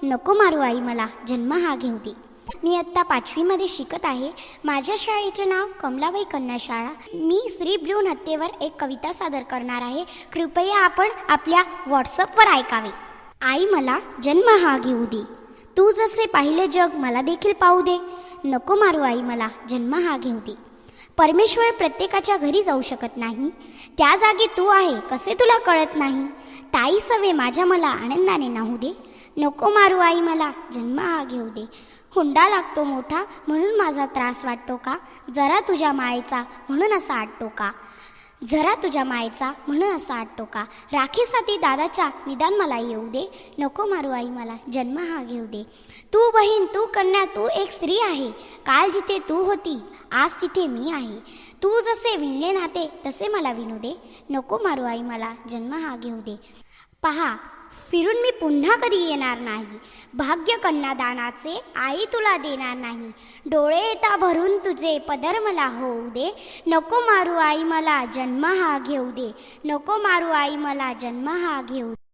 नको मारू आई मला जन्म हा घेऊ दे. मी आत्ता 5वीमध्ये शिकत आहे. माझ्या शाळेचे नाव कमलाबाई कन्या शाळा. मी स्त्री भ्रूण हत्येवर एक कविता सादर करणार आहे. कृपया आपण आपल्या व्हॉट्सअपवर ऐकावे. आई मला जन्म हा घेऊ दे, तू जसे पाहिले जग मला देखील पाहू दे. नको मारू आई मला जन्म हा घेऊ दे. परमेश्वर प्रत्येकाच्या घरी जाऊ शकत नाही, त्या जागी तू आहे कसे तुला कळत नाही. ताई सवे माझ्या मला आनंदाने नाहू दे. नको मारू आई मला जन्म हा घेऊ दे. हुंडा लागतो मोठा म्हणून माझा त्रास वाटतो का, जरा तुझ्या मायेचा म्हणून असा आटतो का, जरा तुझ्या मायेचा म्हणून असा आटतो का. राखीसाठी दादाच्या निदान मला येऊ दे. नको मारू आई मला जन्म हा घेऊ दे. तू बहीण तू कन्या तू एक स्त्री आहे, काल जिथे तू होती आज तिथे मी आहे. तू जसे विणले नाते तसे मला विणू दे. नको मारू आई मला जन्म हा घेऊ दे. पहा फिरून मी पुन्हा कधी येणार नाही, भाग्य कन्यादानाचे आई तुला देणार नाही. डोळे येता भरून तुझे पदर मला होऊ दे. नको मारू आई मला जन्म हा घेऊ दे. नको मारू आई मला जन्म हा घेऊ दे.